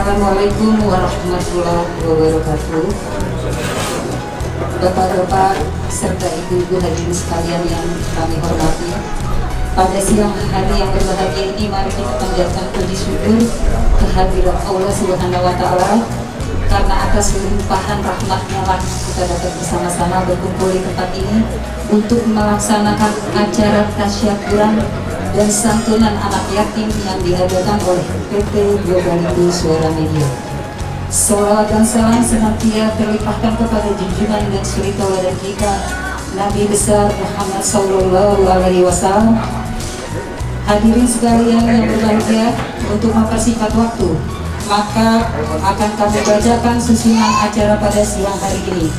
Assalamualaikum warahmatullahi wabarakatuh. Bapak-bapak serta ibu-ibu hadirin sekalian yang kami hormati, pada siang hari yang berbahagia ini mari kita panjatkan puji syukur kehadirat Allah Subhanahu wa Ta'ala, karena atas limpahan rahmatnya lah kita dapat bersama-sama berkumpul di tempat ini untuk melaksanakan acara tasyakuran dan santunan anak yatim yang diadakan oleh PT Global Indo Suara Media. Salawat dan salam senantiasa terlimpahkan kepada junjungan dan suri tauladan kita Nabi besar Muhammad Sallallahu Alaihi Wasallam. Hadirin sekalian yang berbahagia, untuk mempersingkat waktu, maka akan kami bacakan susunan acara pada siang hari ini.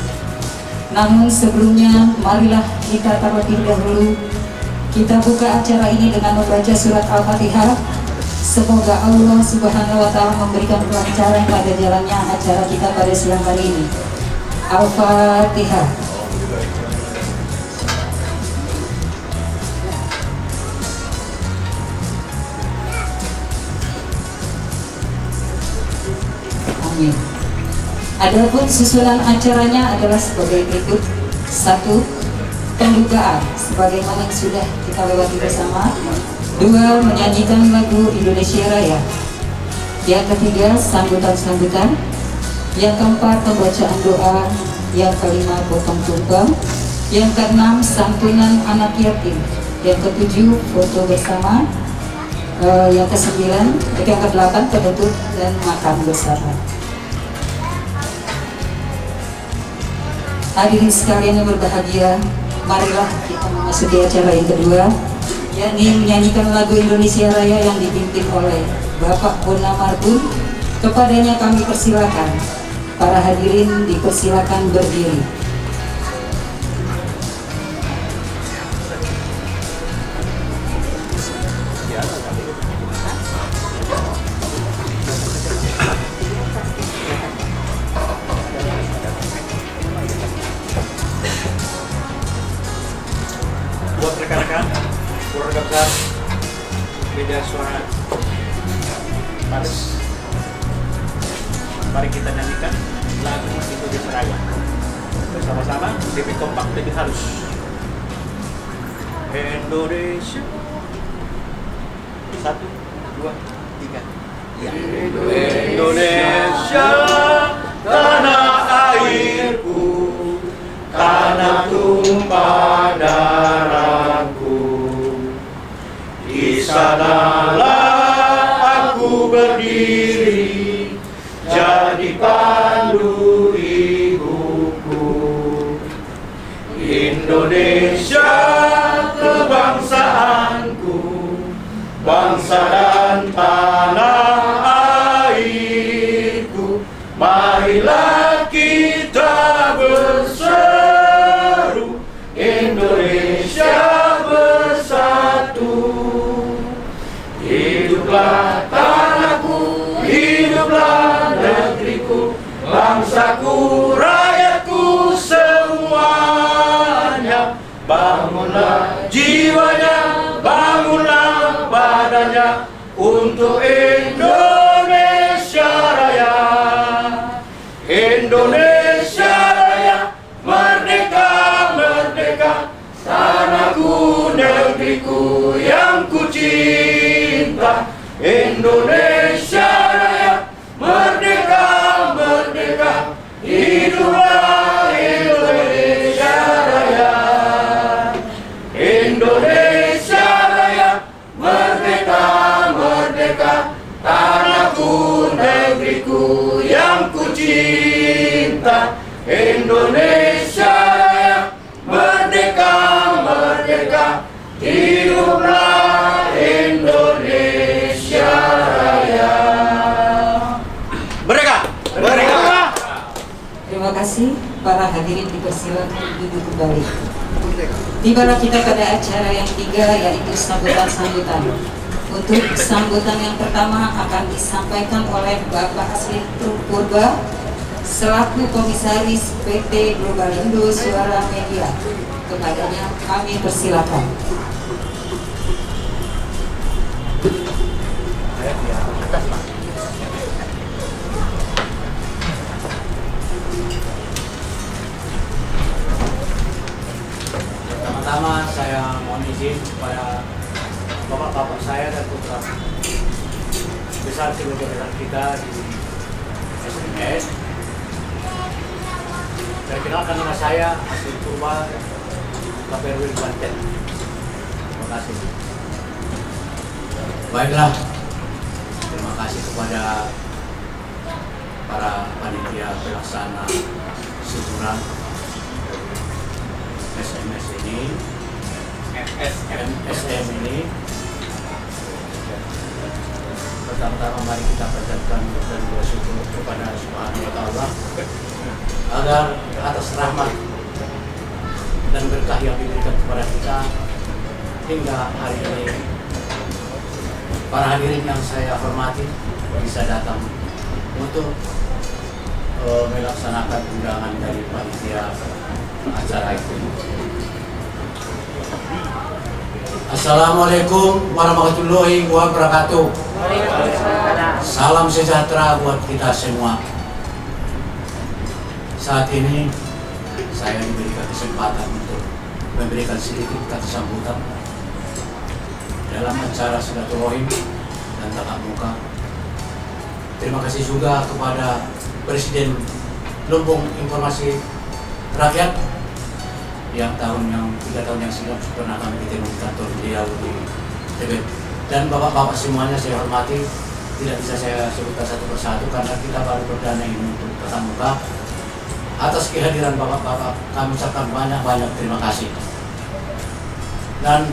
Namun sebelumnya, marilah kita terlebih dahulu kita buka acara ini dengan membaca surat Al-Fatihah. Semoga Allah Subhanahu wa Ta'ala memberikan kelancaran pada jalannya acara kita pada siang hari ini. Al-Fatihah. Amin. Adapun susunan acaranya adalah sebagai berikut. 1. Pembukaan sebagaimana yang sudah kita lewati bersama. 2. Menyanyikan lagu Indonesia Raya. Yang ketiga, sambutan-sambutan. Yang keempat, pembacaan doa. Yang kelima, potong tumpeng. Yang keenam, santunan anak yatim. Yang ketujuh, foto bersama. Yang kesembilan, yang kedelapan, penutup dan makan bersama. Hadirin sekalian yang berbahagia, marilah kita memasuki acara yang kedua, yakni menyanyikan lagu Indonesia Raya yang dipimpin oleh Bapak Bona Marbun. Kepadanya kami persilakan. Para hadirin dipersilakan berdiri. Buat rekan-rekan keluarga besar Beda Suara Paris, mari kita nyanyikan lagu Indonesia Raya bersama-sama. Lebih kompak, lebih halus. Indonesia, 1, 2, 3 ya. Indonesia, tanah airku, tanah tumpah darahku, di sanalah aku berdiri, jadi pandu ibuku. Indonesia kebangsaanku, bangsa dan tanah airku, marilah kita berseru, Indonesia bersatu. Hiduplah tanahku, hiduplah negeriku, bangsaku, rakyatku semuanya. Bangunlah jiwanya, bangunlah badannya untuk Indonesia Raya. Indonesia Raya, merdeka, merdeka, tanahku, negeriku yang ku cinta. Indonesia Raya, merdeka, merdeka, hiduplah Indonesia Raya. Indonesia Raya, merdeka, merdeka, tanahku, negeriku yang ku cinta. Indonesia Raya, merdeka, merdeka, hiduplah Indonesia Raya. Merdeka! Merdeka! Terima kasih. Para hadirin dipersilakan duduk kembali. Tibalah kita pada acara yang ketiga, yaitu sambutan-sambutan. Untuk sambutan yang pertama akan disampaikan oleh Bapak Asli Purba selaku Komisaris PT Global Indo Suara Media. Kepadanya kami persilakan. bapak saya dan putra besar keluarga kita di SMS. Perkenalkan nama saya Hasil Purba, KPRW Banten. Terima kasih. Baiklah, terima kasih kepada para panitia pelaksana syukuran SMS ini, MSM ini. Pertama-tama mari kita panjatkan dan bersyukur kepada Subhanahu wa Ta'ala agar atas rahmat dan berkah yang diberikan kepada kita hingga hari ini, para hadirin yang saya hormati bisa datang untuk melaksanakan undangan dari panitia acara itu. Assalamualaikum warahmatullahi wabarakatuh. Salam sejahtera buat kita semua. Saat ini saya diberikan kesempatan untuk memberikan sedikit kata sambutan dalam acara silaturahim dan tatap muka. Terima kasih juga kepada Presiden Lumbung Informasi Rakyat yang 3 tahun yang silam pernah kami ketemu di kantor beliau di Tibet. Dan bapak-bapak semuanya saya hormati, tidak bisa saya sebutkan satu persatu karena kita baru perdana ini untuk tatap muka. Atas kehadiran bapak-bapak kami ucapkan banyak-banyak terima kasih. Dan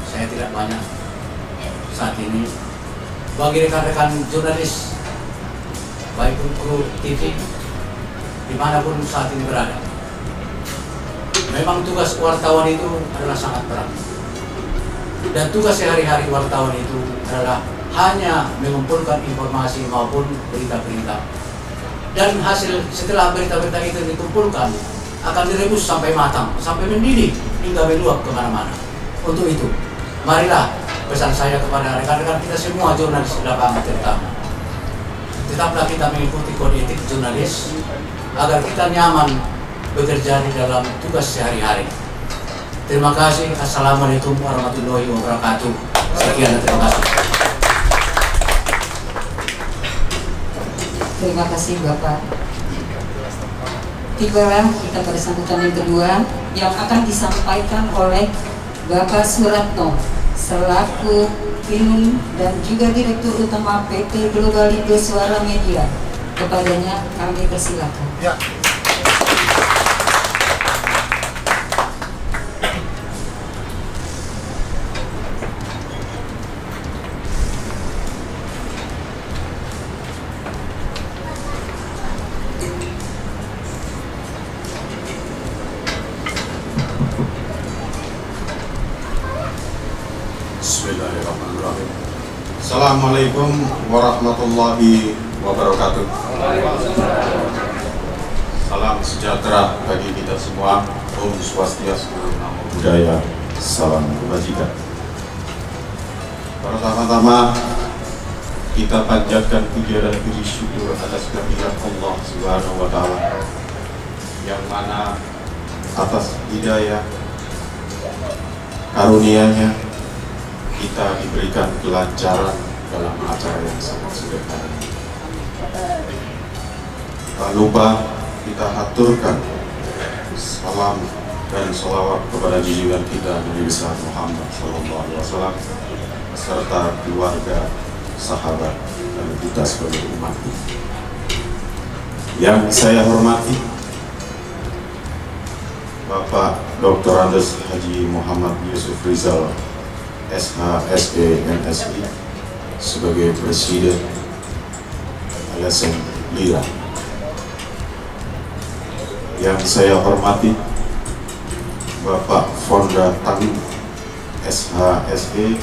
saya tidak banyak saat ini bagi rekan-rekan jurnalis baik kru TV dimanapun saat ini berada. Memang tugas wartawan itu adalah sangat berat. Dan tugas sehari-hari wartawan itu adalah hanya mengumpulkan informasi maupun berita-berita. Dan hasil setelah berita-berita itu dikumpulkan akan direbus sampai matang, sampai mendidih hingga meluap kemana-mana. Untuk itu, marilah pesan saya kepada rekan-rekan kita semua jurnalis di lapangan terutama. Tetaplah kita mengikuti kode etik jurnalis agar kita nyaman bekerja di dalam tugas sehari-hari. Terima kasih. Assalamualaikum warahmatullahi wabarakatuh. Sekian dan terima kasih. Terima kasih Bapak. Tibalah kita pada sambutan yang kedua yang akan disampaikan oleh Bapak Suratno selaku Pinum dan juga Direktur Utama PT Global Indo Suara Media. Kepadanya kami persilakan. Ya. Bismillahirrahmanirrahim. Assalamualaikum warahmatullahi wabarakatuh. Salam sejahtera bagi kita semua. Om Swastiastu, Namo Buddhaya, salam kebajikan. Pertama-tama kita panjatkan puja dan puji syukur atas kehadirat Allah Subhanahu wa Ta'ala, yang mana atas hidayah karunia-Nya kita diberikan kelancaran dalam acara yang sangat sederhana. Tak lupa kita haturkan salam dan sholawat kepada junjungan kita Nabi besar Muhammad SAW serta keluarga, sahabat, dan kita sebagai umat. Yang saya hormati Bapak Dr. Andes Haji Muhammad Yusuf Rizal SHSE MSI sebagai Presiden LSM Lira. Yang saya hormati Bapak Fonda Tangguh SHSE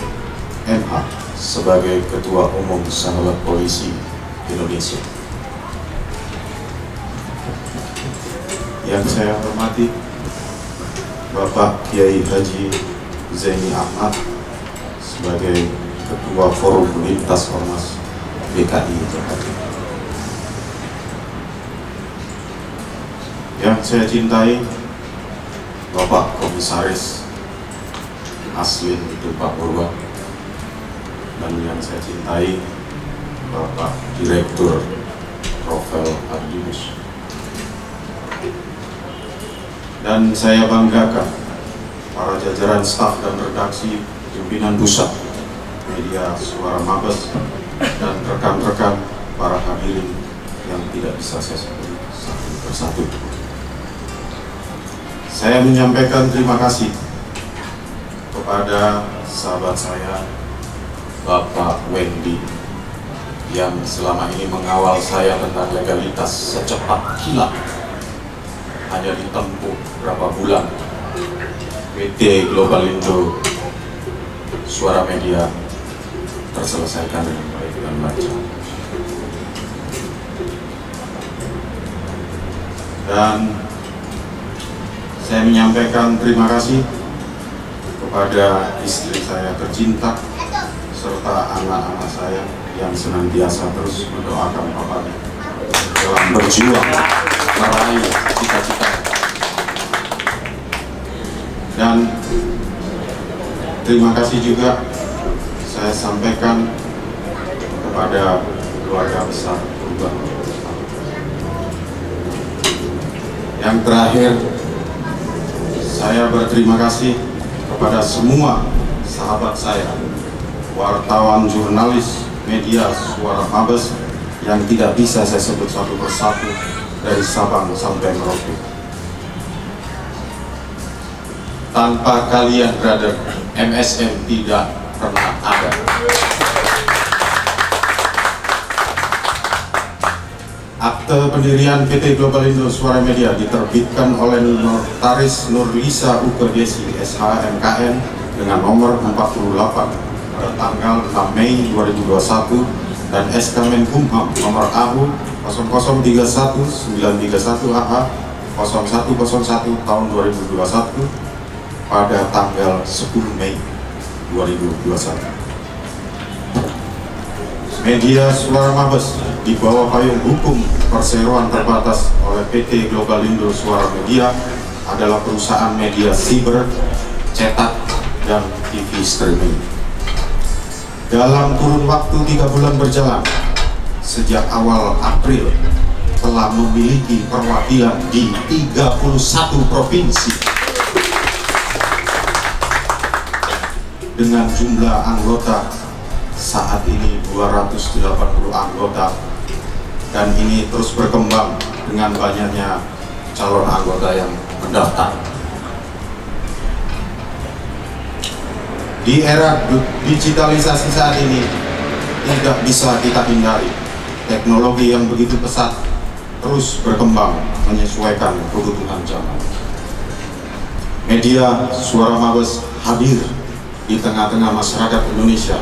MH sebagai Ketua Umum Sahabat Polisi Indonesia. Yang saya hormati Bapak Kiai Haji Zaini Ahmad sebagai Ketua Forum Lintas Ormas DKI Jakarta. Yang saya cintai Bapak Komisaris Aslin itu Pak Purba dan yang saya cintai, Bapak Direktur Novel Ardimus. Dan saya banggakan para jajaran staf dan redaksi pimpinan pusat media Suara Mabes dan rekan-rekan para hadirin yang tidak bisa saya sebut satu persatu. Saya menyampaikan terima kasih kepada sahabat saya, Bapak Wendy, yang selama ini mengawal saya tentang legalitas secepat kilat. Hanya ditempuh berapa bulan, PT Globalindo Suara Media terselesaikan dengan baik dan lancar. Dan saya menyampaikan terima kasih kepada istri saya tercinta serta anak-anak saya yang senantiasa terus mendoakan bapaknya dalam berjuang meraih cita-cita. Dan terima kasih juga saya sampaikan kepada keluarga besar Urban. Yang terakhir, saya berterima kasih kepada semua sahabat saya, wartawan, jurnalis, media Suara Mabes yang tidak bisa saya sebut satu persatu dari Sabang sampai Merauke. Tanpa kalian, brother, MSM tidak pernah ada. Akte pendirian PT Globalindo Suara Media diterbitkan oleh Notaris Nurlisa Ukerdesi SHMKN dengan nomor 48 pada tanggal 6 Mei 2021 dan SK Menkumham nomor AU 0031931 AH 0101 tahun 2021 pada tanggal 10 Mei 2021. Media Suara Mabes di bawah payung hukum perseroan terbatas oleh PT Globalindo Suara Media adalah perusahaan media siber, cetak, dan TV streaming. Dalam kurun waktu 3 bulan berjalan, sejak awal April telah memiliki perwakilan di 31 provinsi dengan jumlah anggota saat ini 280 anggota, dan ini terus berkembang dengan banyaknya calon anggota yang mendaftar. Di era digitalisasi saat ini tidak bisa kita hindari teknologi yang begitu pesat terus berkembang menyesuaikan kebutuhan zaman. Media Suara Mabes hadir di tengah-tengah masyarakat Indonesia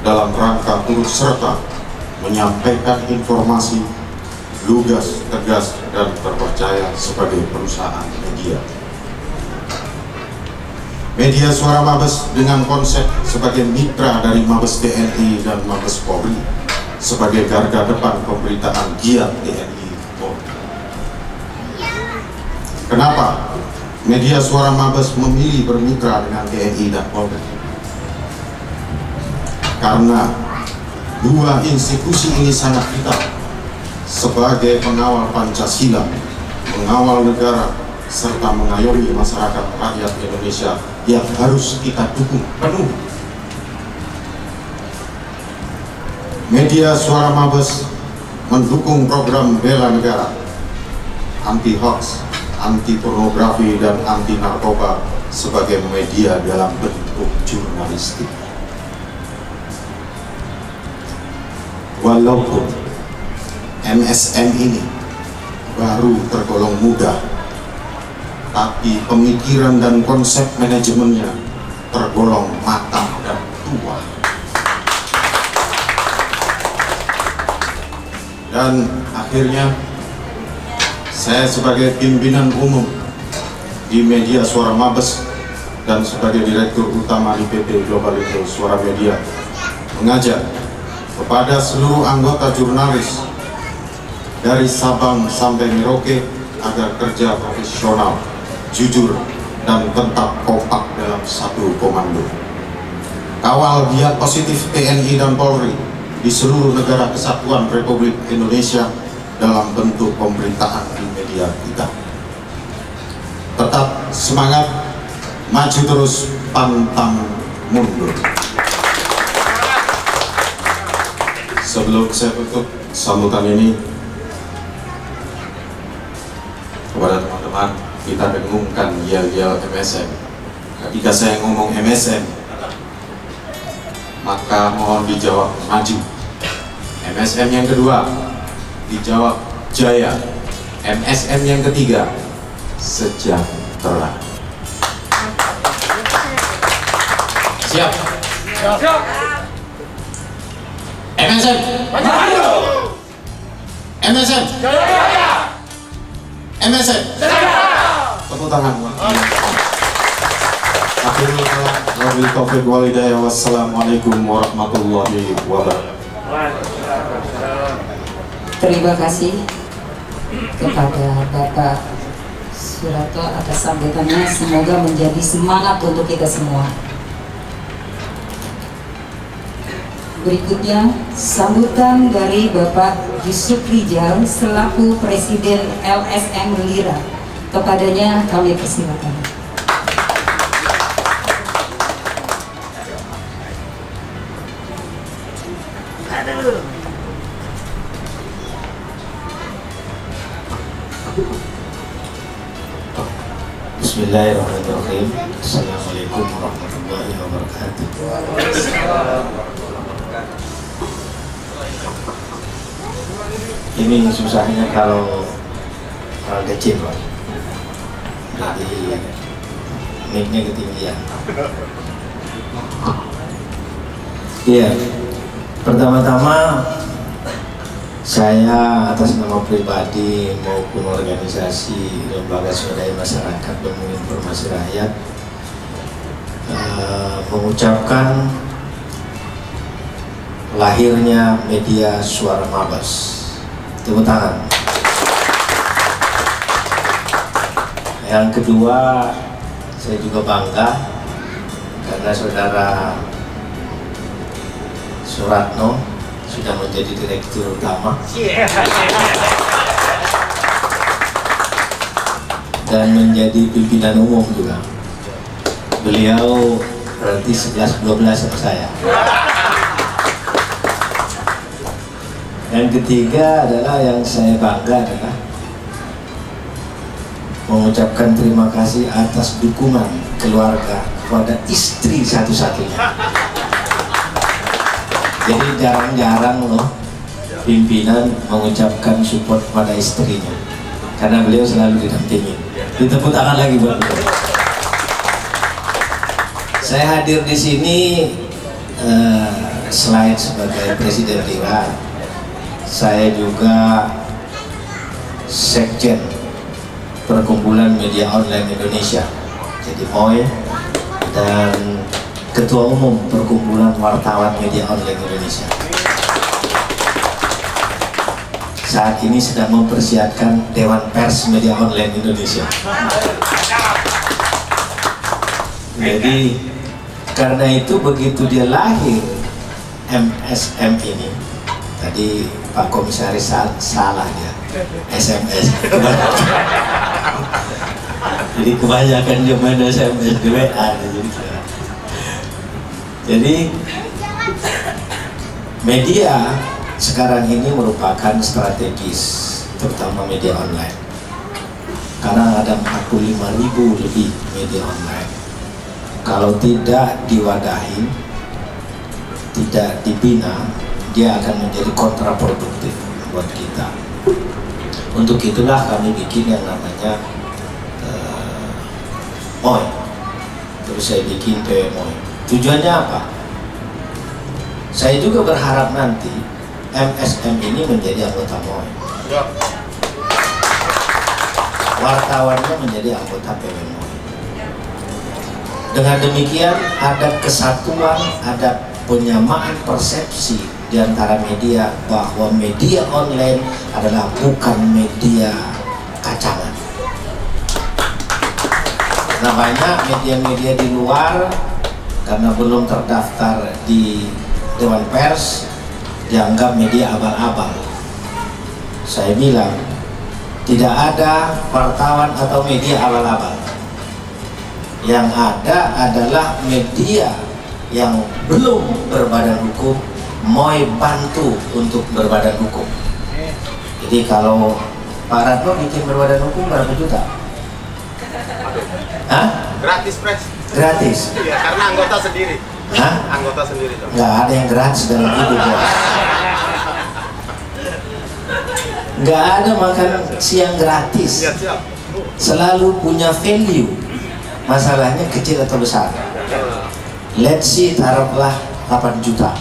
dalam rangka turut serta menyampaikan informasi lugas, tegas, dan terpercaya sebagai perusahaan media. Media Suara Mabes dengan konsep sebagai mitra dari Mabes TNI dan Mabes Polri sebagai garda depan pemberitaan giat TNI Polri. Kenapa Media Suara Mabes memilih bermitra dengan TNI dan Polri? Karena dua institusi ini sangat vital sebagai pengawal Pancasila, mengawal negara, serta mengayomi masyarakat rakyat Indonesia yang harus kita dukung penuh. Media Suara Mabes mendukung program bela negara, anti hoax, anti pornografi, dan anti narkoba sebagai media dalam bentuk jurnalistik. Walaupun MSM ini baru tergolong muda, tapi pemikiran dan konsep manajemennya tergolong matang dan tua. Dan akhirnya saya sebagai pimpinan umum di Media Suara Mabes dan sebagai Direktur Utama di PT Globalindo Suara Media mengajak kepada seluruh anggota jurnalis dari Sabang sampai Merauke agar kerja profesional, jujur, dan tetap kompak dalam satu komando. kawal giat positif TNI dan Polri di seluruh negara kesatuan Republik Indonesia dalam bentuk pemberitaan di media kita. Tetap semangat, maju terus, pantang mundur. Sebelum saya tutup sambutan ini, kepada teman-teman, kita dengungkan yel-yel MSM. Ketika saya ngomong MSM, maka mohon dijawab maju. MSM yang kedua dijawab jaya. MSM yang ketiga sejahtera. Siap? Siap. MSM. MSM. MSM. Tepuk tangan. Akhirul kalam, wabillahi taufiq wal hidayah. Wassalamualaikum warahmatullahi wabarakatuh. Terima kasih kepada Bapak Suratto atas sambutannya. Semoga menjadi semangat untuk kita semua. Berikutnya sambutan dari Bapak Yusuf Rijal selaku Presiden LSM Lira. Kepadanya kami persilakan. Bismillahirrahmanirrahim. Assalamualaikum warahmatullahi wabarakatuh. Ini susahnya kalau kecil, Pak. Jadi mic-nya ketinggian. Iya. Pertama-tama saya atas nama pribadi maupun organisasi lembaga swadaya masyarakat Bemo Informasi Rakyat mengucapkan lahirnya media Suara Mabas. Tepuk tangan. Yang kedua, saya juga bangga karena saudara Suratno sudah menjadi direktur utama dan menjadi pimpinan umum juga. Beliau berarti 11-12 sama saya. Yang ketiga adalah yang saya bangga adalah mengucapkan terima kasih atas dukungan keluarga kepada istri satu-satunya. Jadi jarang-jarang loh pimpinan mengucapkan support pada istrinya, karena beliau selalu didampingi. Ditepuk tangan lagi buat beliau. Saya hadir di sini selain sebagai Presiden Lira, saya juga Sekjen Perkumpulan Media Online Indonesia, jadi MOI, dan Ketua Umum Perkumpulan Wartawan Media Online Indonesia. Saat ini sedang mempersiapkan Dewan Pers Media Online Indonesia. Jadi karena itu begitu dia lahir MSM ini, tadi Pak Komisaris salah dia, SMS. Jadi kebanyakan dia main SMS di WA. Jadi media sekarang ini merupakan strategis, terutama media online. Karena ada 45.000 lebih media online. Kalau tidak diwadahi, tidak dibina, dia akan menjadi kontraproduktif buat kita. Untuk itulah kami bikin yang namanya MOI. Terus saya bikin PMOI. Tujuannya apa? Saya juga berharap nanti MSM ini menjadi anggota MOI. Wartawannya menjadi anggota PMOI. Dengan demikian ada kesatuan, ada penyamaan persepsi di antara media bahwa media online adalah bukan media kacangan. Nah, banyak media-media di luar karena belum terdaftar di Dewan Pers dianggap media abal-abal. Saya bilang tidak ada wartawan atau media abal-abal. Yang ada adalah media yang belum berbadan hukum mau bantu untuk berbadan hukum. Jadi kalau Pak Ratno bikin berbadan hukum berapa juta? Hah? Gratis, Pres. Gratis? Iya, karena anggota sendiri. Hah? Anggota sendiri dong. Nggak ada yang gratis dalam hidup, Bos. Nggak ada makan siang gratis. Siap, siap. Selalu punya value. Masalahnya kecil atau besar. Let's see, taruhlah 8 juta.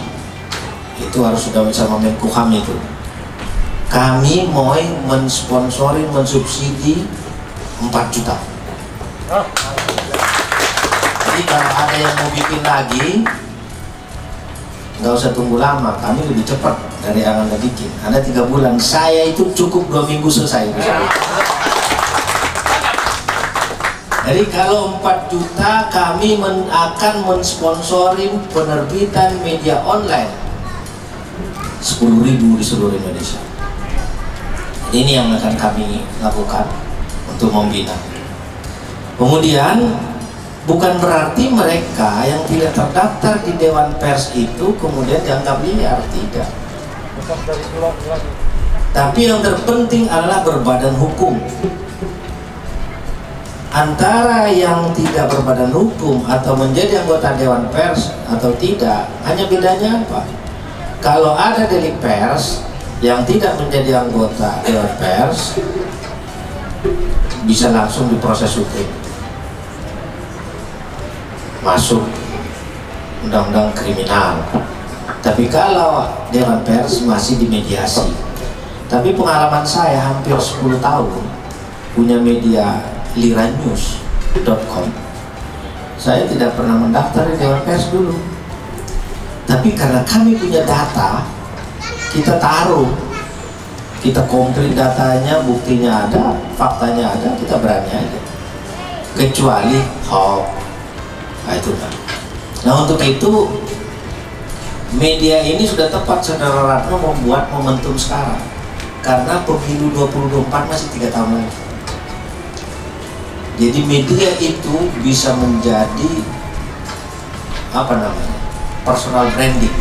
Itu harus sudah bersama Menkumham itu. Kami mau mensponsori, mensubsidi 4 juta. Jadi kalau ada yang mau bikin lagi, nggak usah tunggu lama. Kami lebih cepat dari yang Anda bikin. Anda 3 bulan, saya itu cukup 2 minggu selesai. Jadi kalau 4 juta kami akan mensponsori penerbitan media online 10.000 di seluruh Indonesia. Ini yang akan kami lakukan untuk membina. Kemudian bukan berarti mereka yang tidak terdaftar di Dewan Pers itu kemudian dianggap liar, tidak. Tapi yang terpenting adalah berbadan hukum. Antara yang tidak berbadan hukum atau menjadi anggota Dewan Pers atau tidak, hanya bedanya apa? Kalau ada delik pers yang tidak menjadi anggota Dewan Pers, bisa langsung diproses hukum, masuk undang-undang kriminal. Tapi kalau Dewan Pers masih dimediasi. Tapi pengalaman saya hampir 10 tahun punya media liranews.com, saya tidak pernah mendaftar di Dewan Pers dulu. Tapi karena kami punya data, kita taruh, kita komplit datanya, buktinya ada, faktanya ada, kita berani aja. Kecuali hoax, nah itu kan. Nah untuk itu media ini sudah tepat Saudara Ratno membuat momentum sekarang, karena pemilu 2024 masih 3 tahun lagi. Jadi media itu bisa menjadi apa namanya, personal branding.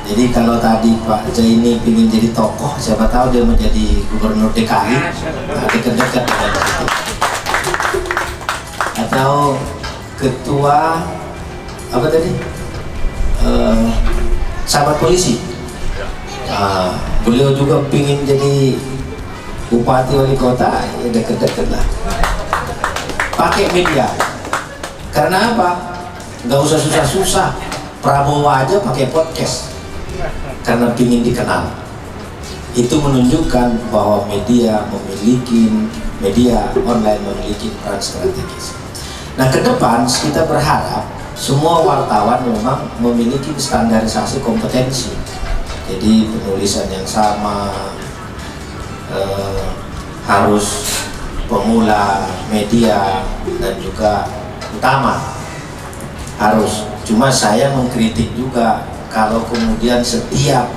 Jadi kalau tadi Pak Zaini ingin jadi tokoh, siapa tahu dia menjadi gubernur DKI, nah, dekat-dekat dengan itu. Atau ketua apa tadi, sahabat polisi. Nah, beliau juga ingin jadi bupati wali kota, ya dekat-dekat lah. Pakai media, karena apa? Nggak usah susah-susah. Prabowo aja pakai podcast karena ingin dikenal. Itu menunjukkan bahwa media online memiliki peran strategis. Nah ke depan kita berharap semua wartawan memang memiliki standarisasi kompetensi. Jadi penulisan yang sama, harus pemula, media, dan juga utama harus. Cuma saya mengkritik juga kalau kemudian setiap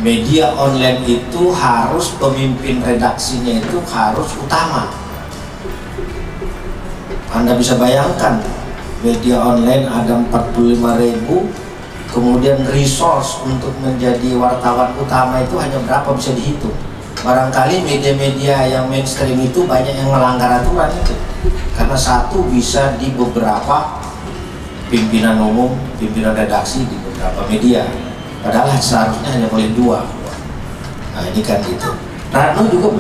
media online itu harus pemimpin redaksinya itu harus utama. Anda bisa bayangkan media online ada 45.000, kemudian resource untuk menjadi wartawan utama itu hanya berapa, bisa dihitung. Barangkali media-media yang mainstream itu banyak yang melanggar aturan itu, karena satu bisa di beberapa pimpinan umum, pimpinan redaksi di beberapa media, padahal seharusnya hanya boleh 2. Nah ini kan gitu. Ratno juga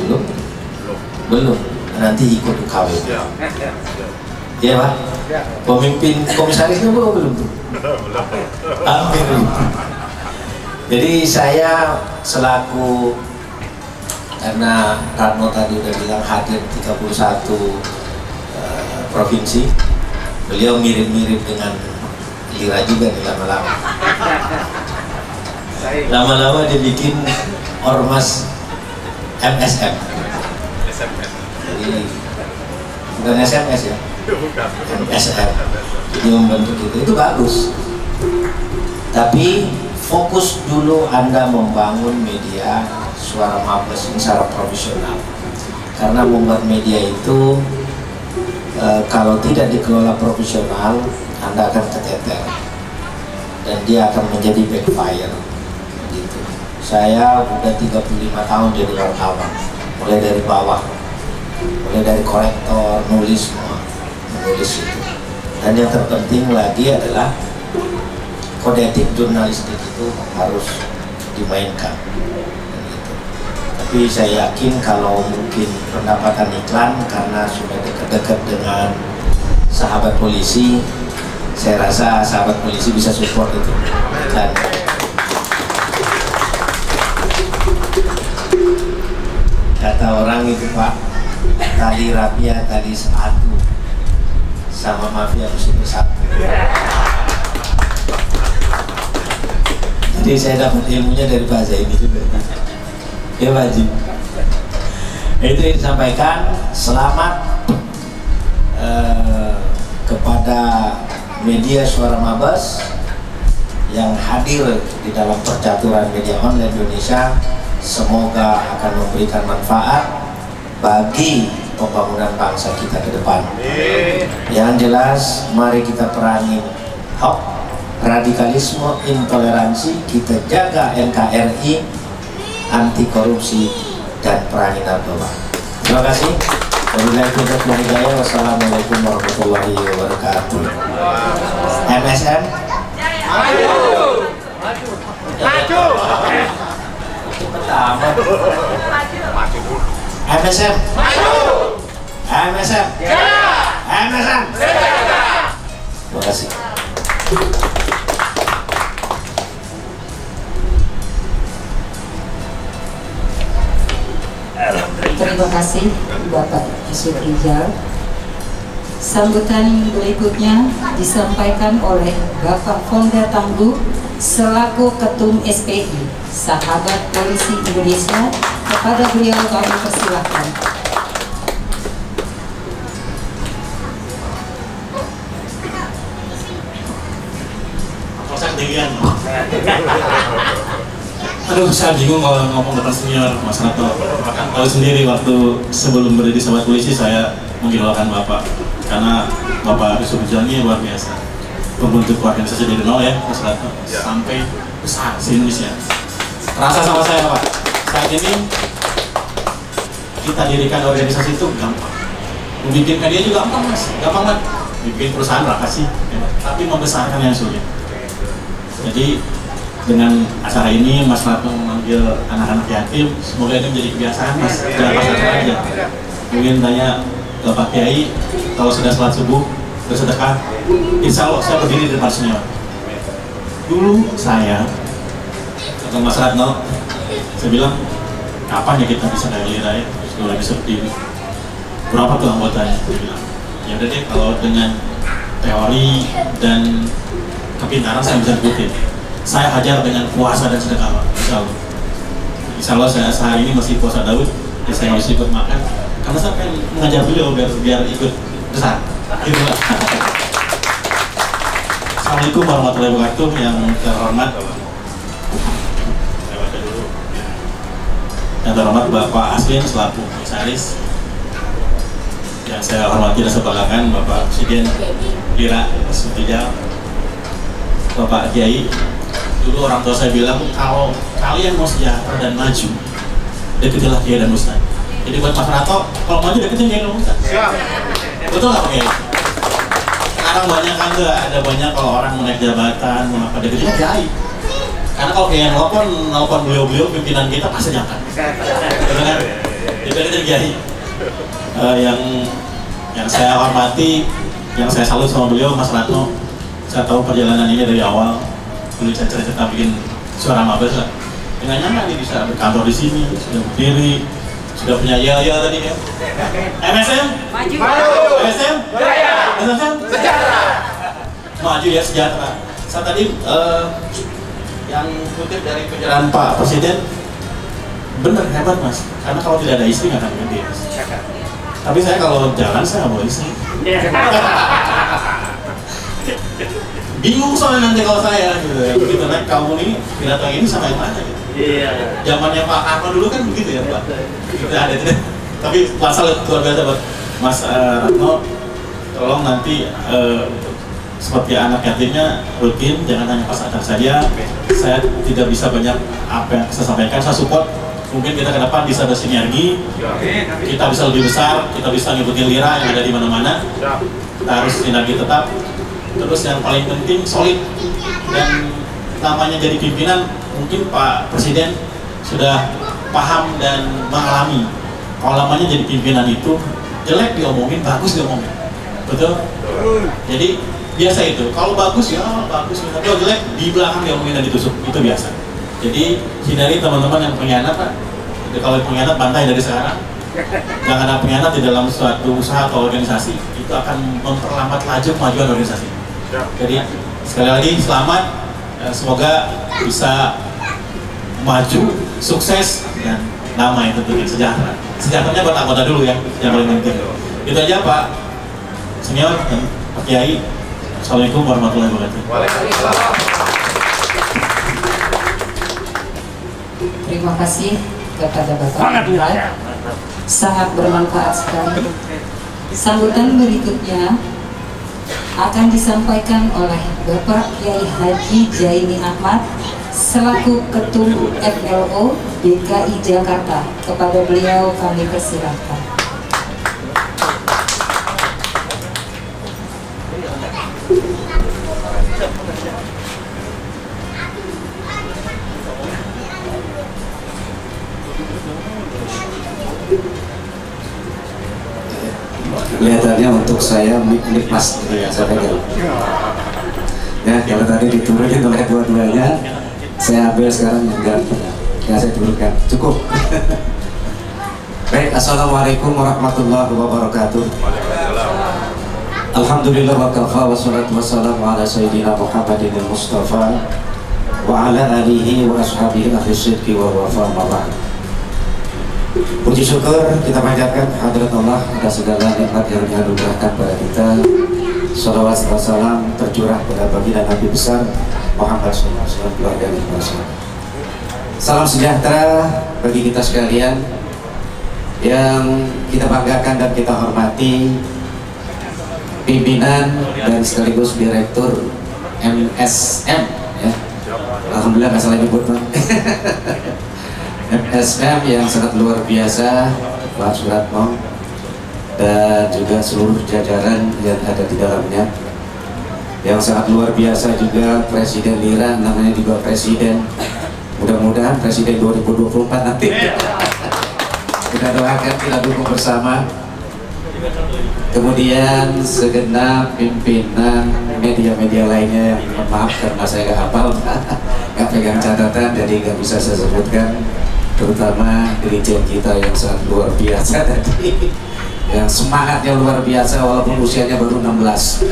belum. Nanti ikut UKW. Iya Pak. Pemimpin komisarisnya belum. Hampir. Jadi saya selaku, karena Ratno tadi udah bilang hadir 31 provinsi, beliau mirip-mirip dengan Lira juga nih lama-lama. Lama-lama dia bikin ormas MSM. Jadi bukan SMS ya. MSM. Jadi membentuk itu bagus. Tapi fokus dulu Anda membangun media Suara Mabes ini secara profesional. Karena membuat media itu kalau tidak dikelola profesional, Anda akan keteter dan dia akan menjadi backfire gitu. Saya udah 35 tahun jadi wartawan, mulai dari bawah, mulai dari korektor, nulis semua, menulis itu. Dan yang terpenting lagi adalah kode etik jurnalistik itu harus dimainkan gitu. Tapi saya yakin kalau mungkin pendapatan iklan karena sudah dekat-dekat dengan sahabat polisi, saya rasa sahabat polisi bisa support itu. Dan kata orang itu Pak, tali rapia tali sepatu sama mafia harus itu satu. Jadi saya dapat ilmunya dari bahasa ini juga. Ya wajib. Itu yang disampaikan. Selamat kepada media Suara Mabes yang hadir di dalam percaturan media online Indonesia. Semoga akan memberikan manfaat bagi pembangunan bangsa kita ke depan. Yang jelas, mari kita perangi hoax, radikalisme, intoleransi, kita jaga NKRI, anti korupsi, dan perangi narkoba. Terima kasih. Wassalamualaikum warahmatullahi wabarakatuh. MSM maju. Pertama MSM maju. MSM MSM. Terima kasih. Terima kasih Bapak Yusuf Rijal. Sambutan berikutnya disampaikan oleh Bapak Fonda Tangguh selaku Ketum SPI Sahabat Polisi Indonesia. Kepada beliau kami persilahkan. Aduh, saya bingung kalau ngomong depan senior Mas Rato. Tahu sendiri waktu sebelum berdiri Sahabat Polisi saya mengidolakan Bapak karena Bapak Yusuf Rijal ini luar biasa. Pembentuk organisasi dari nol ya Mas Rato sampai besar se-Indonesia. Rasa sama saya Pak. Saat ini kita dirikan organisasi itu gampang. Membikin media juga gampang Mas, gampang banget. Bikin perusahaan berapa sih? Tapi membesarkan yang sulit. Jadi dengan acara ini Mas Ratno memanggil anak-anak yatim, semoga ini menjadi kebiasaan Mas, jangan pas acara aja. Mungkin tanya ke Pak Kiai, kalau sudah sholat subuh bersedekah, insya Allah saya berdiri di depan senior. Dulu saya kata Mas Ratno, saya bilang kapan ya kita bisa kayak Lira ya, sudah bisa berdiri. Berapa tuh anggotanya? Saya bilang ya udah deh, kalau dengan teori dan kepintaran saya bisa ikutin. Saya hajar dengan puasa dan sedekah, insya Allah saya sehari ini masih puasa Daud, ya saya harus ikut makan karena saya pengen mengajar beliau biar ikut besar. Itulah. Assalamualaikum warahmatullahi wabarakatuh. Yang terhormat, yang terhormat Bapak Aslin selaku komisaris, yang saya hormati dan sebanggakan Bapak Presiden Lira Sutijal, Bapak Kiai. Dulu orang tua saya bilang, kalau kalian mau sejahtera dan maju, deketilah Kiai dan Ustaz. Jadi buat Mas Rato, kalau maju deketin Kiai dan Ustaz. Betul nggak Kiai? Sekarang banyak kan tuh, ada banyak kalau orang mau naik jabatan, mau apa, deketin Kiai. Karena kalau Kiai nelpon beliau-beliau pimpinan kita pasti jangan. Betul kan? Deketin Kiai. Yang saya hormati, yang saya salut sama beliau, Mas Ratno. Saya tahu perjalanan ini dari awal. Dulu cerita bikin Suara Mabes lah. Nggak nyangka nih bisa berkantor di sini, sudah berdiri, sudah punya ya tadi ya. MSM maju. MSM jaya. MSM sejahtera. Maju ya, sejahtera. Saya tadi yang kutip dari penjelasan Pak Presiden, benar hebat Mas. Karena kalau tidak ada istri nggak akan gede Mas. Tapi saya kalau jalan saya nggak boleh istri. Bingung soalnya nanti kalau saya gitu ya. Begitu naik kamu ini pidato ini sama yang mana gitu. Zamannya Pak Karno dulu kan begitu ya Pak. Tidak ada itu. Tapi masalah luar biasa buat Mas Ratno. Tolong nanti seperti anak yatimnya rutin, jangan hanya pas acara saja. Saya tidak bisa banyak apa yang saya sampaikan, saya support. Mungkin kita ke depan bisa bersinergi, kita bisa lebih besar, kita bisa ngikutin Lira yang ada di mana-mana. Kita harus sinergi tetap. Terus yang paling penting solid, dan namanya jadi pimpinan, mungkin Pak Presiden sudah paham dan mengalami. Kalau namanya jadi pimpinan itu jelek diomongin, bagus diomongin, betul? Jadi biasa itu. Kalau bagus ya bagus, tapi kalau jelek di belakang diomongin dan ditusuk, itu biasa. Jadi hindari teman-teman yang pengkhianat, Pak. Jadi, kalau pengkhianat bantai dari sekarang. Jangan ada pengkhianat di dalam suatu usaha atau organisasi, itu akan memperlambat laju kemajuan organisasi. Jadi sekali lagi selamat, semoga bisa maju, sukses, dan nama yang tentunya sejahtera. Sejahteranya buat anggota dulu ya, yang paling penting. Itu aja Pak Senior dan Pak Kiai. Assalamualaikum warahmatullahi wabarakatuh. Waalaikumsalam. Terima kasih kepada Bapak Abdullah, sangat bermanfaat sekali. Sambutan berikutnya akan disampaikan oleh Bapak Kiai Haji Jaini Ahmad selaku Ketum FLO DKI Jakarta. Kepada beliau kami persilahkan. Kelihatannya untuk saya mic pas gitu ya, saya pegang. Ya, kalau tadi diturunin oleh dua-duanya, saya ambil sekarang yang ganti. Ya, saya turunkan. Cukup. Baik, assalamualaikum warahmatullahi wabarakatuh. Alhamdulillah wa kafa wa salatu wassalamu ala sayyidina Muhammadin al-Mustafa wa ala alihi wa ashabihi ahli sidqi wa wafa mabah. Puji syukur kita panjatkan hadirat Allah atas segala nikmat yang dianugerahkan pada kita. Salawat dan salam tercurah pada baginda Nabi besar Muhammad SAW, keluarga dan sahabat. Salam sejahtera bagi kita sekalian yang kita banggakan dan kita hormati, pimpinan dan sekaligus direktur MSM ya. Alhamdulillah nggak salah nyebut Pak. MSM yang sangat luar biasa, Pak Suratmo, dan juga seluruh jajaran yang ada di dalamnya. Yang sangat luar biasa juga Presiden Lira, namanya juga Presiden. Mudah-mudahan Presiden 2024 nanti. Kita doakan, kita dukung bersama. Kemudian segenap pimpinan media-media lainnya yang maaf karena saya nggak hafal, nggak pegang catatan, jadi nggak bisa saya sebutkan. Terutama dirjen kita yang sangat luar biasa tadi, yang semangatnya luar biasa walaupun usianya baru 16.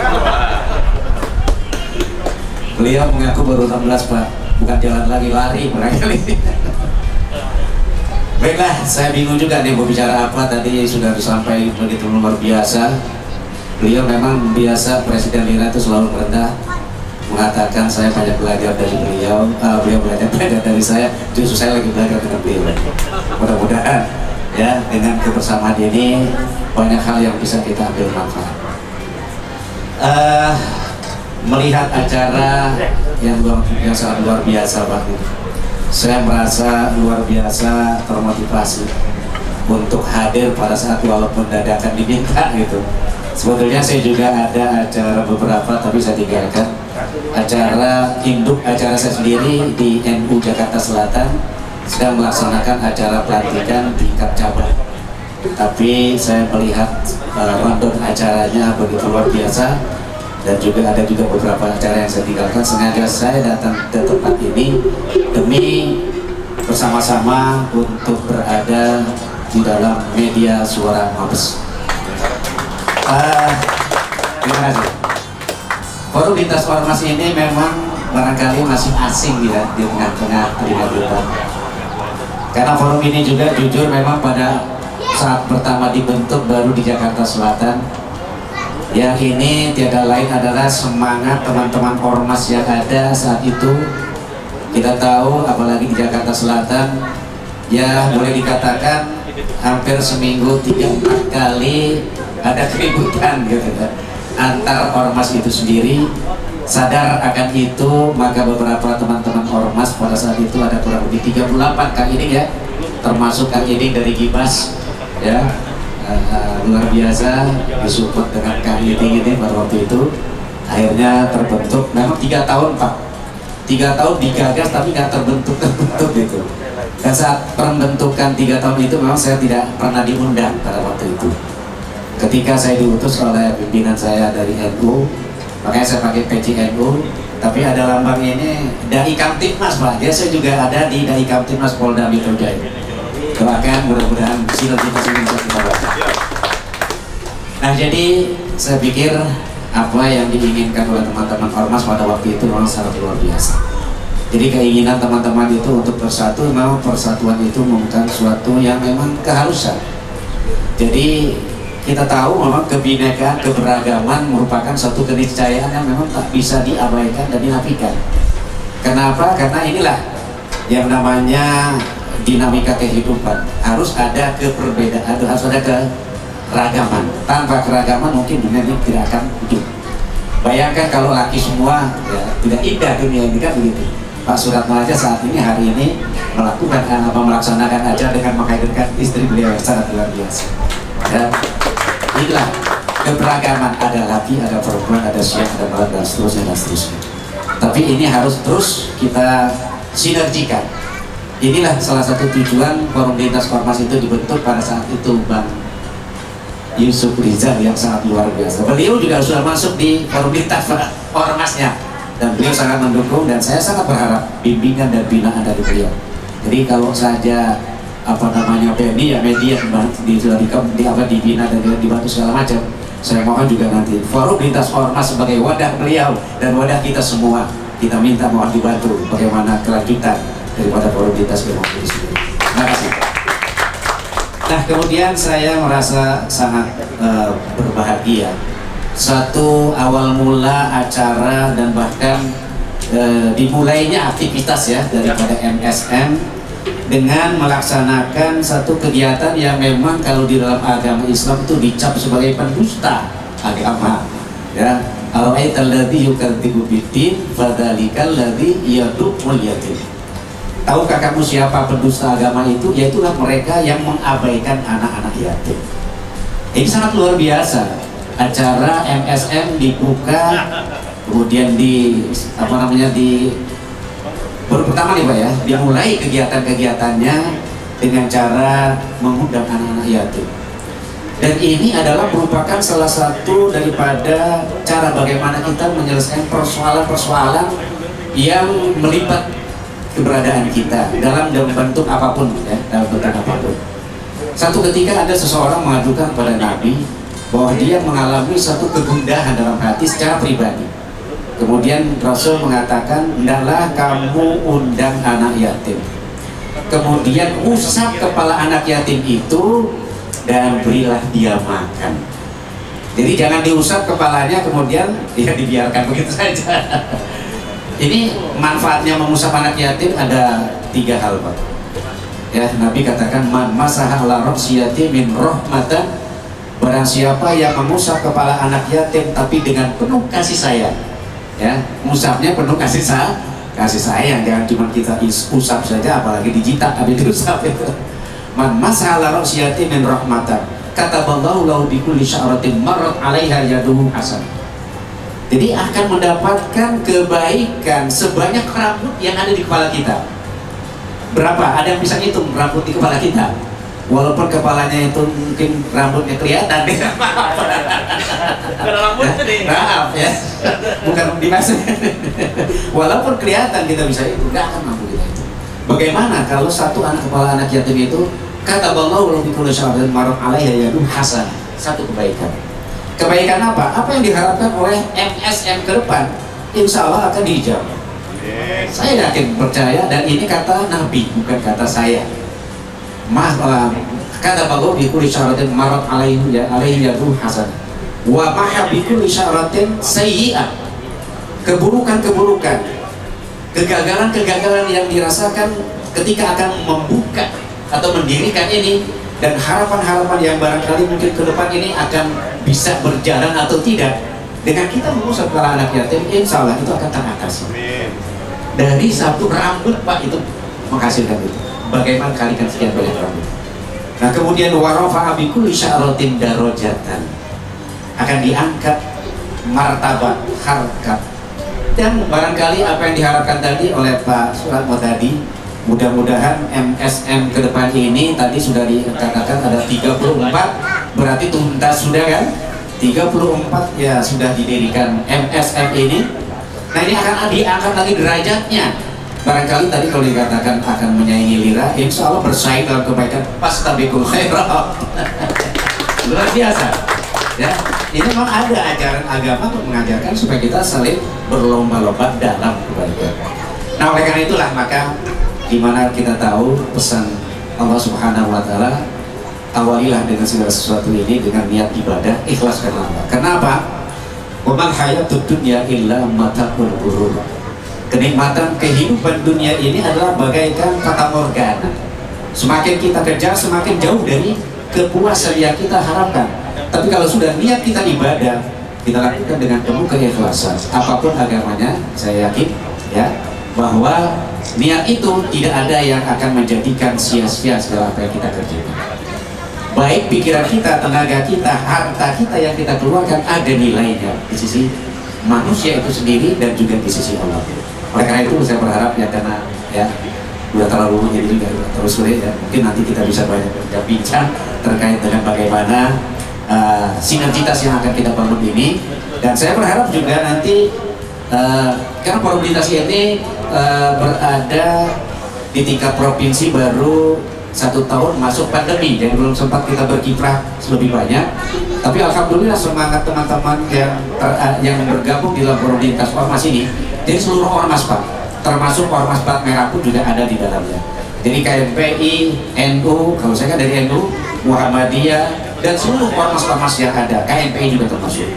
Beliau mengaku baru 16 Pak, bukan jalan lagi, lari barangkali. Baiklah, saya bingung juga nih mau bicara apa, tadi sudah disampaikan begitu luar biasa. Beliau memang biasa, Presiden Lira itu selalu merendah, mengatakan saya banyak belajar dari beliau, beliau belajar dari saya, justru saya lagi belajar dengan beliau. Mudah-mudahan ya dengan kebersamaan ini banyak hal yang bisa kita ambil manfaat. Melihat acara yang sangat luar biasa Pak, saya merasa luar biasa termotivasi untuk hadir pada saat walaupun dadakan diminta gitu. Sebetulnya saya juga ada acara beberapa tapi saya tinggalkan. Acara induk acara saya sendiri di NU Jakarta Selatan sedang melaksanakan acara pelantikan tingkat cabang. Tapi saya melihat rundown acaranya begitu luar biasa, dan juga ada juga beberapa acara yang saya tinggalkan. Sengaja saya datang ke tempat ini demi bersama-sama untuk berada di dalam media suara Mabes. Terima kasih. Forum lintas ormas ini memang barangkali masih asing ya di tengah-tengah telinga kita. Karena forum ini juga jujur memang pada saat pertama dibentuk baru di Jakarta Selatan. Yang ini tiada lain adalah semangat teman-teman ormas yang ada saat itu. Kita tahu apalagi di Jakarta Selatan, ya boleh dikatakan hampir seminggu 3-4 kali ada keributan gitu kan, antar ormas itu sendiri. Sadar akan itu, maka beberapa teman-teman ormas pada saat itu ada kurang lebih 38 Kang Ining ya, termasuk Kang Ining dari Gibas ya. Luar biasa disupport dengan Kang Ining ini pada waktu itu. Akhirnya terbentuk, memang 3 tahun Pak, 3 tahun digagas tapi nggak terbentuk gitu. Dan saat pembentukan 3 tahun itu memang saya tidak pernah diundang pada waktu itu. Ketika saya diutus oleh pimpinan saya dari NU, makanya saya pakai peci NU, tapi ada lambang ini Dai Kamtibmas Pak. Dia saya juga ada di Dai Kamtibmas Polda Metro Jaya. Doakan mudah-mudahan sinergitas ini bisa kita baca. Nah, jadi saya pikir apa yang diinginkan oleh teman-teman ormas pada waktu itu memang sangat luar biasa. Jadi keinginan teman-teman itu untuk bersatu, memang persatuan itu bukan suatu yang memang keharusan. Jadi kita tahu memang kebinekaan, keberagaman merupakan suatu keniscayaan yang memang tak bisa diabaikan dan dinafikan. Kenapa? Karena inilah yang namanya dinamika kehidupan. Harus ada keperbedaan, harus ada keragaman. Tanpa keragaman mungkin dunia ini tidak akan hidup. Bayangkan kalau laki semua, ya, tidak indah dunia ini kan begitu. Pak Suratmo aja saat ini hari ini melaksanakan acara dengan menghadirkan istri beliau yang sangat luar biasa. Ya, inilah keberagaman, ada laki, ada perempuan, ada siang, ada malam, dan seterusnya dan seterusnya. Tapi ini harus terus kita sinergikan. Inilah salah satu tujuan Forum Lintas Ormas itu dibentuk pada saat itu Bang Yusuf Rizal yang sangat luar biasa. Beliau juga sudah masuk di Forum Lintas Ormasnya dan beliau sangat mendukung, dan saya sangat berharap bimbingan dan binaan dari beliau. Jadi kalau saja apa namanya media sudah dibina dan dibantu segala macam, saya mohon juga nanti Forum Lintas Ormas sebagai wadah beliau dan wadah kita semua, kita minta mohon dibantu bagaimana kelanjutan daripada Forum Lintas Ormas itu sendiri. Terima kasih. Nah, kemudian saya merasa sangat berbahagia. Satu awal mula acara dan bahkan dimulainya aktivitas ya daripada MSM dengan melaksanakan satu kegiatan yang memang kalau di dalam agama Islam itu dicap sebagai pendusta agama ya. Ara'aital ladzi yukadzibu bid-din fadzalikal ladzi yad'ul yatim. Tahukah kamu siapa pendusta agama itu? Yaitulah mereka yang mengabaikan anak-anak yatim. Ini sangat luar biasa. Acara MSM dibuka, kemudian baru pertama nih Pak ya, dimulai kegiatan-kegiatannya dengan cara mengundang anak-anak yatim. Dan ini adalah merupakan salah satu daripada cara bagaimana kita menyelesaikan persoalan-persoalan yang melibat keberadaan kita dalam bentuk apapun ya, dalam bentuk apapun. Satu ketika ada seseorang mengadukan kepada Nabi bahwa dia mengalami satu kegundahan dalam hati secara pribadi. Kemudian Rasul mengatakan, hendaklah kamu undang anak yatim, kemudian usap kepala anak yatim itu dan berilah dia makan. Jadi jangan diusap kepalanya kemudian dia dibiarkan begitu saja. Ini manfaatnya mengusap anak yatim ada 3 hal Pak ya. Nabi katakan, man masaha ala ra'siyati min rahmatan, barang siapa yang mengusap kepala anak yatim tapi dengan penuh kasih sayang ya, musapnya penuh kasih sayang, jangan cuma kita usap saja apalagi dijitak habis diusap itu. Man masaha ala ra'siyati min rahmatan kataballahu lahu bi kulli sya'ratin marrat 'alaiha yaduhu hasan. Jadi akan mendapatkan kebaikan sebanyak rambut yang ada di kepala kita. Berapa? Ada yang bisa ngitung rambut di kepala kita? Walaupun kepalanya itu mungkin rambutnya kelihatan. Bukan rambut nih. Maaf ya. Bukan dimaksud. Walaupun kelihatan kita bisa itu, nggak akan mampu kita itu. Bagaimana kalau satu anak kepala anak yatim itu kata Allahu lahu bi kulli sya'atin marrat 'alaiha yadu hasan, satu kebaikan. Kebaikan apa? Apa yang diharapkan oleh MSM ke depan, insya Allah akan dijawab. Saya yakin percaya, dan ini kata Nabi bukan kata saya. kata bagus di kulli syaratin marat alaihi yadu hasan wa maha bi kulli syaratin sayyi'ah, keburukan-keburukan, kegagalan-kegagalan yang dirasakan ketika akan membuka atau mendirikan ini, dan harapan-harapan yang barangkali mungkin ke depan ini akan bisa berjalan atau tidak. Dengan kita mengusap para anak yatim, insya Allah itu akan teratasi. Dari satu rambut Pak itu menghasilkan itu. Bagaimana kalikan sekian banyak rambut. Nah kemudian warafa'a bi kulli sya'ratin darajatan, akan diangkat martabat, harkat. Dan barangkali apa yang diharapkan tadi oleh Pak Suratmo tadi, mudah-mudahan MSM ke depan ini tadi sudah dikatakan ada 34, berarti tuntas sudah kan? 34 ya sudah didirikan MSM ini. Nah ini akan diangkat lagi derajatnya. Barangkali tadi kalau dikatakan akan menyaingi lira, insya Allah bersaing dalam kebaikan, fastabiqul khairat. Luar biasa ya. Ini memang ada ajaran agama untuk mengajarkan supaya kita saling berlomba-lomba dalam kebaikan. Nah oleh karena itulah maka dimana kita tahu pesan Allah Subhanahu wa Ta'ala, awalilah dengan segala sesuatu ini dengan niat ibadah, ikhlas karena Allah. Kenapa? Wa mal hayatud dunya illa mata'ul ghurur. Kenikmatan kehidupan dunia ini adalah bagaikan fata morgana. Semakin kita kejar, semakin jauh dari kepuasan yang kita harapkan. Tapi kalau sudah niat kita ibadah, kita lakukan dengan penuh keikhlasan, apapun agamanya, saya yakin ya bahwa niat itu tidak ada yang akan menjadikan sia-sia segala apa yang kita kerjakan. Baik pikiran kita, tenaga kita, harta kita yang kita keluarkan ada nilainya di sisi manusia itu sendiri dan juga di sisi Allah. Oleh karena itu saya berharap ya, karena ya udah terlalu jadi juga terus sulit ya, mungkin nanti kita bisa banyak bincang terkait dengan bagaimana sinergitas yang akan kita bangun ini. Dan saya berharap juga nanti karena forum lintasi ini berada di tingkat provinsi baru 1 tahun masuk pandemi, jadi belum sempat kita berkiprah lebih banyak. Tapi alhamdulillah semangat teman-teman yang bergabung di dalam forum lintas ormas ini, jadi seluruh ormas Pak, termasuk ormas plat merah pun juga ada di dalamnya. Jadi KMPI, NU, kalau saya kan dari NU, Muhammadiyah, dan seluruh ormas-ormas yang ada, KMPI juga termasuk,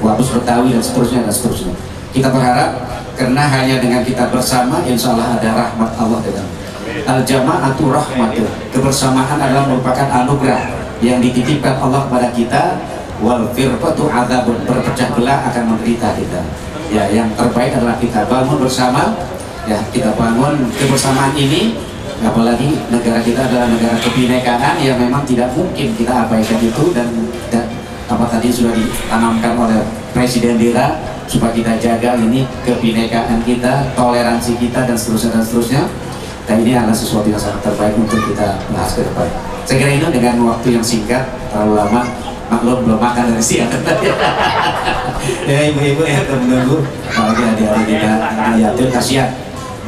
Wabus Betawi dan seterusnya dan seterusnya. Kita berharap karena hanya dengan kita bersama, insya Allah ada rahmat Allah dalam. Al-jama'atu rahmatun, kebersamaan adalah merupakan anugerah yang dititipkan Allah kepada kita. Wal firqatu adzabun, berpecah belah akan menderita kita. Ya, yang terbaik adalah kita bangun bersama. Ya, kita bangun kebersamaan ini. Apalagi negara kita adalah negara kebinekaan yang memang tidak mungkin kita abaikan itu, dan apa tadi sudah ditanamkan oleh Presiden Dira supaya kita jaga ini kebinekaan kita, toleransi kita dan seterusnya. Dan ini adalah sesuatu yang sangat terbaik untuk kita bahas ke depan. Saya kira ini dengan waktu yang singkat, terlalu lama, maklum belum makan dari siang. Ya ibu-ibu ya menunggu, apalagi adik-adik kita yatim, kasihan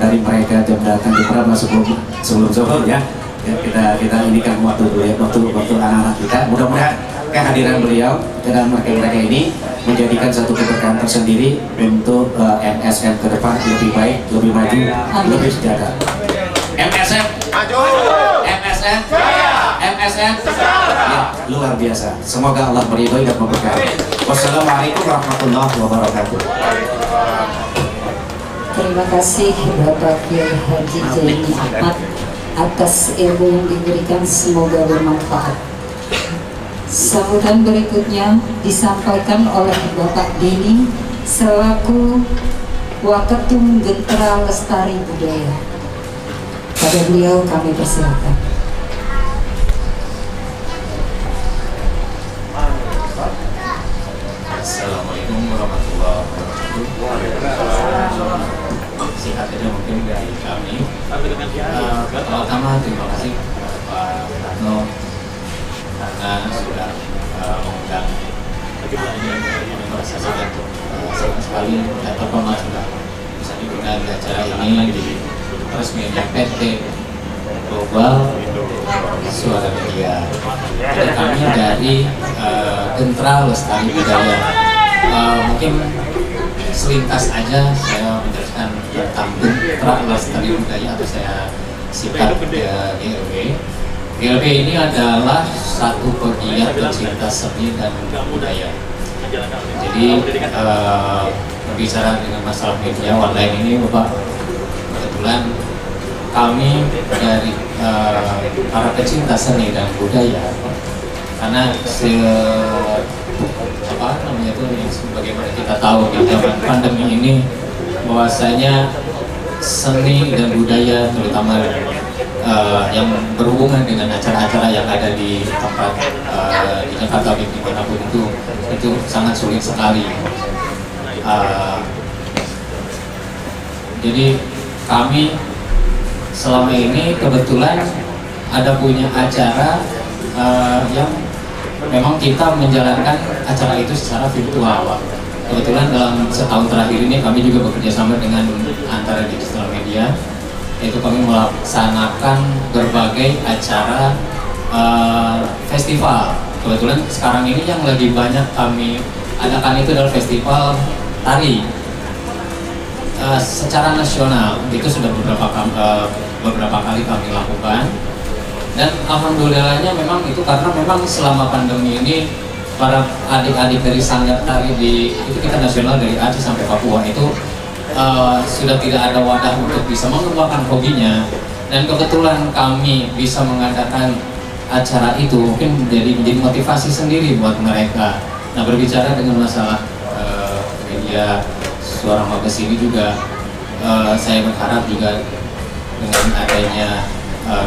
dari mereka jam datang di Prama sebelum zuhur ya. Kita indikan waktu dulu ya, waktu anak-anak kita. Mudah-mudahan kehadiran beliau dan mereka ini menjadikan satu keberkahan tersendiri untuk MSM ke depan lebih baik, lebih maju, lebih sejahtera. MSM maju, MSM MSM ya, luar biasa. Semoga Allah meridhoi dan memberkahi. Wassalamualaikum warahmatullahi wabarakatuh. Terima kasih Bapak Kiai Haji Jaini Ahmad atas ilmu yang diberikan, semoga bermanfaat. Sambutan berikutnya disampaikan oleh Bapak Dini selaku Waketum Gentra Lestari Budaya. Pada beliau kami persilakan. Assalamualaikum warahmatullahi wabarakatuh. Singkat saja mungkin dari kami. Pertama terima kasih Pak Ratno karena sudah mengundang merasa sangat senang sekali dan terhormat sudah bisa diundang di acara ini di resminya PT Global Suara Media. Jadi kami dari Gentra Lestari Budaya. Mungkin selintas aja saya menjelaskan tentang Gentra Lestari Budaya atau saya singkat GLB. GLB ini adalah satu pegiat pecinta seni dan budaya. Jadi berbicara dengan masalah media online ini, Bapak, kebetulan kami dari para pecinta seni dan budaya, karena sebagaimana kita tahu di zaman pandemi ini bahwasanya seni dan budaya terutama yang berhubungan dengan acara-acara yang ada di tempat di Jakarta dimanapun itu sangat sulit sekali. Jadi kami selama ini kebetulan ada punya acara yang memang kita menjalankan acara itu secara virtual. Kebetulan dalam setahun terakhir ini kami juga bekerja sama dengan antara digital media, yaitu kami melaksanakan berbagai acara festival. Kebetulan sekarang ini yang lagi banyak kami adakan itu adalah festival tari secara nasional. Itu sudah beberapa kali kami lakukan, dan alhamdulillahnya memang itu karena memang selama pandemi ini para adik-adik dari sanggar tari itu kita nasional dari Aceh sampai Papua itu sudah tidak ada wadah untuk bisa mengembangkan hobinya, dan kebetulan kami bisa mengadakan acara itu mungkin menjadi motivasi sendiri buat mereka. Nah, berbicara dengan masalah media Suara Mabes ini juga saya berharap juga dengan adanya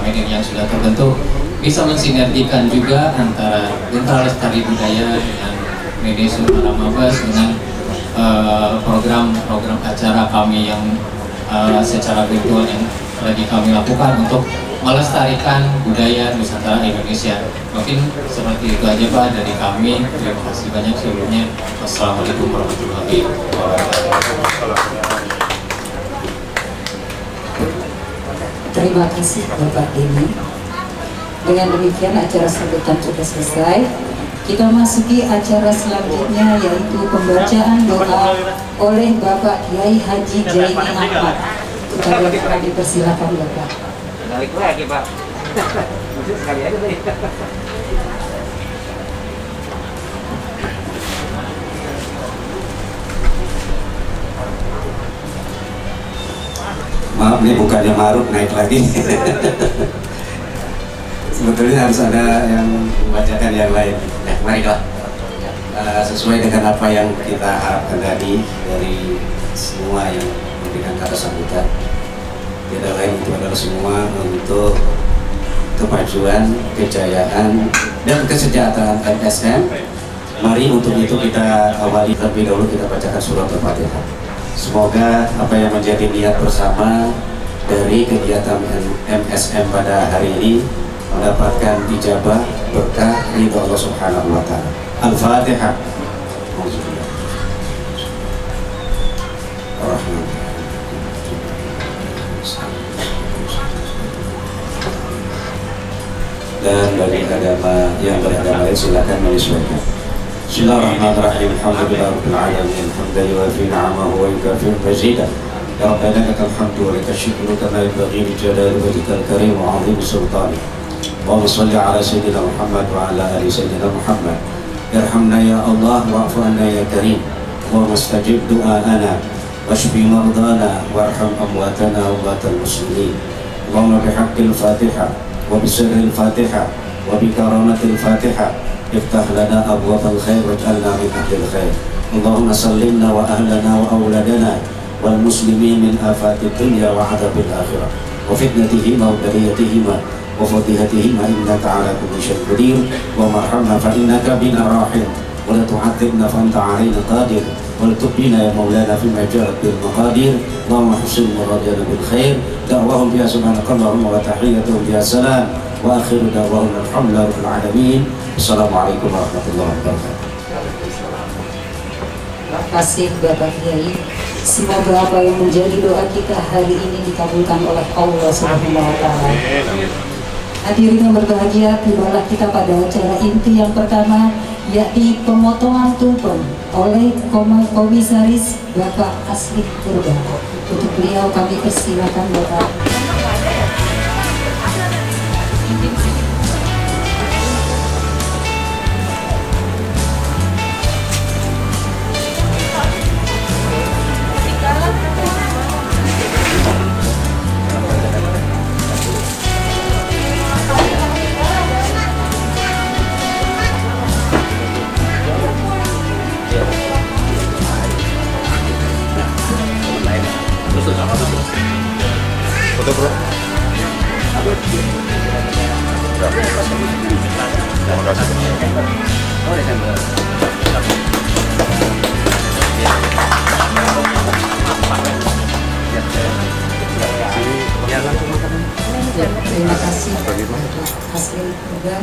media yang sudah terbentuk bisa mensinergikan juga antara Gentar Lestari Budaya dengan media Suara Mabes dengan program-program acara kami yang secara virtual yang lagi kami lakukan untuk melestarikan budaya Nusantara Indonesia. Mungkin seperti itu aja Pak dari kami. Terima kasih banyak sebelumnya. Wassalamualaikum warahmatullahi wabarakatuh. Terima kasih Bapak Denny. Dengan demikian acara sambutan sudah selesai. Kita masuki acara selanjutnya, yaitu pembacaan doa oleh Bapak Kiai Haji Jaini Ahmad. Kepada kami persilakan Bapak. Balik lagi Pak. Sekali aja tadi. Maaf, ini bukannya marut naik lagi. Sebetulnya harus ada yang membacakan yang lain. Ya, mari Pak. Sesuai dengan apa yang kita harapkan dari semua yang memberikan kata sambutan. Tidak lain itu adalah semua untuk kemajuan, kejayaan, dan kesejahteraan MSM. Mari untuk itu kita awali terlebih dahulu, kita bacakan surat Al-Fatihah. Semoga apa yang menjadi niat bersama dari kegiatan MSM pada hari ini mendapatkan ijabah berkah ridho Allah Subhanahu wa Ta'ala. Al-Fatihah. Dan bagi agama yang beragama lain silakan menyesuaikan. Bismillahirrahmanirrahim. Alhamdulillahirabbil alamin. Hamdan yuwafi ni'amahu wa yukafi mazidah. Ya Rabbana lakal hamdu wa lakal syukru kama yanbaghi li jalali wajhikal karim wa 'azimi sultanik. Allahumma shalli ala sayyidina Muhammad wa ala ali sayyidina Muhammad. Irhamna ya Allah wa'fu anna ya karim. Allahumma istajib du'aana washfi mardana warham amwatana wa amwatal muslimin. Allahumma bihaqqil Fatihah وبسر الفاتحة وبكرامة الفاتحة افتح لنا أبواب الخير واجعلنا من أهل الخير. اللهم سلمنا وأهلنا وأولادنا والمسلمين من آفات الدنيا وعذاب الآخرة وفتنتهما وبليتهما وفضيحتهما إنك على كل شيء قدير. وارحمنا فإنك بنا راحم ولا تعذبنا فأنت علينا قادر ولتب بنا يا مولانا فيما جرت بالمقادير. اللهم حسن مرادنا بالخير. دعواهم بها سبحانك اللهم وتحيتهم بها السلام وآخر دعواهم الحمد لله رب العالمين. Assalamualaikum warahmatullahi wabarakatuh. Terima kasih Bapak Kiai. Semoga apa yang menjadi doa kita hari ini dikabulkan oleh Allah Subhanahu wa Ta'ala. Hadirin yang berbahagia, tibalah kita pada acara inti yang pertama, yakni pemotongan tumpeng oleh Komisaris Bapak Asli Purba. Untuk beliau kami persilakan Bapak. Terima kasih. Oh, Desember. Terima kasih untuk hasil juga.